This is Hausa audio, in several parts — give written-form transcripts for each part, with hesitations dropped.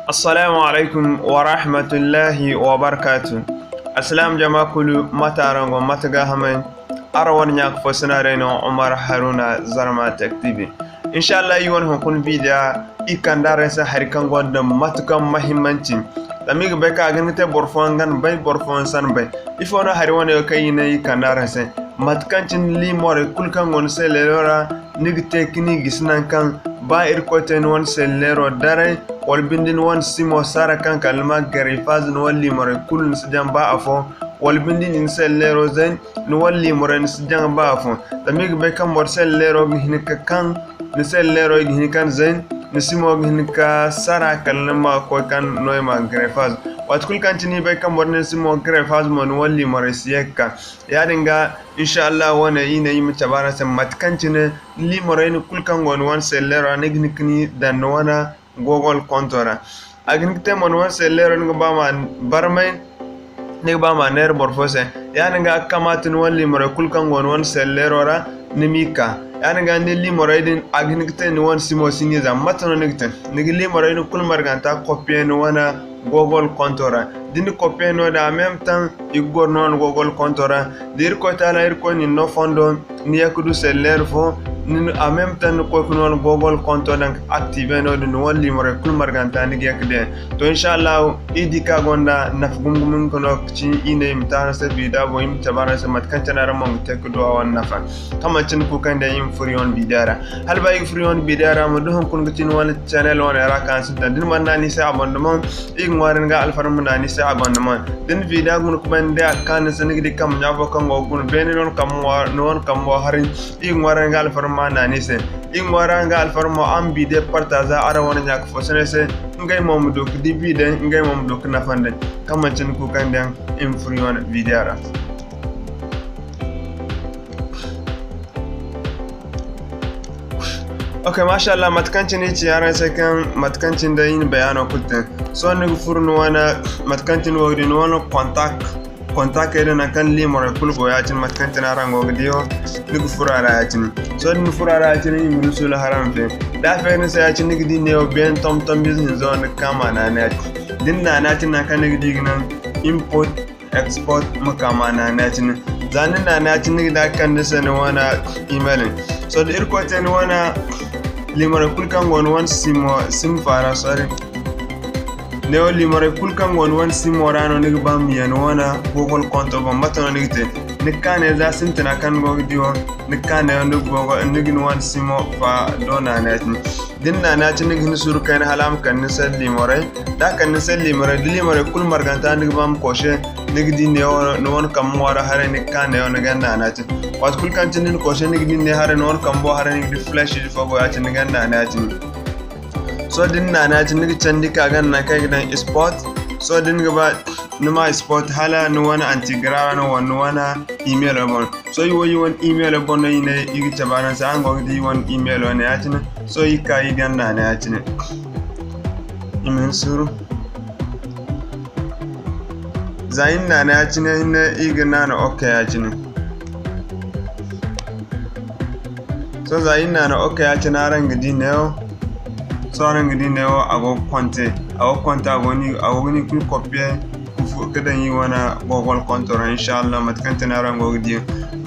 Assalamu alaikum wa rahmatullahi wa barakatuh. Assalam jama kulu matarango mataga hamen arawan nyak fosina reno Umar Haruna Zarma Tech TV. Inshallah yi wani hukun bidiya ikandare sa harikan gwanda matukan mahimmanci. Tamig bai ka gani ta borfon gan bai borfon san bai. Ifo na hari wani kai na ikandare sa matukancin limore kulkan gon se lelora nig tekni gisnan kan ba irkoten won sellero dare wal bindin won simo sara kan kalma gari fazin walli more kulun sijan ba afo wal bindin in sellero zen no walli more sijan ba afo tamig be kan mor sellero gihni kan ni sellero gihni kan zen ni simo gihni ka sara kalma ko kan noy ma gari faz wat kul kan tini be kan mor ni simo gari faz mon walli more siyeka ya dinga inshallah wana ina yi mutabara san matkancin li moraini kulkan gon wan sellero nignikni dan wana Google kontora agnikte mon wan sellero ngba man barmay ngba man ner borfose yani nga kamatin wan li moray kulkan gon wan sellero ra nimika yani nga ni li moraydin agnikte ni wan simo singi za matano nigten nigi li moraini kul marganta copie ni wana Google kontora dini copie no da même temps igor non Google kontora dir ko tala ir ko ni no fondo ni yakudu seller fo ni en même temps ko non Google konto donc activer no dun walli mo kul marganta ni yakde to inshallah idi ka gonda nafgum ko no ci ine mtana se bida bo im tabara se mat kan tanara mo tekdo wan nafa kama cin ku kan da im furion bidara hal bay furion bidara mo do kun gitin wal channel won era kan sin din man nani se abonnement ngwarin ga alfarmu na ni sa abonnement din video gun ko bande kan sen gidi kam nyabo kan go gun benon kam non kam bo harin ngwarin ga alfarmu na ni se ngwarin ga alfarmu am bide partage ara wona nyak fo sen se ngay mom do di bide ngay mom do na fande kam cin ku kan den im furion video ra Okay, mashallah matkancin ne yaran sakan matkancin da yin bayano kutten so ne furnu wana matkancin wogdi no wana contact ina kan limor kul go yatin matkancin arango gdiyo ni furara yatin so ni furara yatin ni musul haram fe da fe ne sai yatin gdi ne o ben tom business zone kama na net din na natin na kan gdi ginan import export makama na natin zanin na natin gda kan da sanin wana email so da irkoten wana limore kulkan gon wan sim fara sorry neo limore kulkan gon wan sim warano ni bam yan wana Google konto bam matano ni te ni kane za sintina kan go diwo ni kane on Google ni gin wan simo fa dona net dinna na tin ni suru kan halam kan ni sel limore da kan ni sel limore kul marganta ni bam koshe ni gidi ne no won kam wara hare ni kane on ganna na tin wat kul kan tin ko sen ni ne hare non kam bo hare ni flash fo go ya tin ganna na tin so din na tin ni candi ka ganna kai gidan sport so din gaba numa sport hala no wana antigra no wana email bon so yi won email bon ne ne igi tabana sa an go di won email ne ya tin so yi ka yi ganna na ya tin imin suru zain na ya tin ne igi na no okay ya tin so zain na okay ya tin ran gidi ne so ran gidi ne ago konte ago ni kul copy kadan yi wana Google kontora inshallah matkantana ran go gidi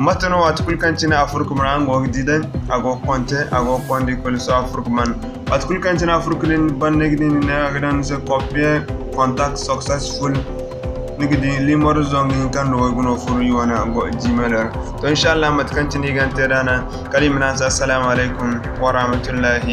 matano wat kul kantina afurku ran go gidi dan ago konte ago kondi kul so afurku man wat kul kantina afurku len ban gidi ne agadan se copy contact successful nigidi limor zongi kan do guno furu yi wana go gmail to inshallah matkantina gante dana kalimna assalamu alaikum wa rahmatullahi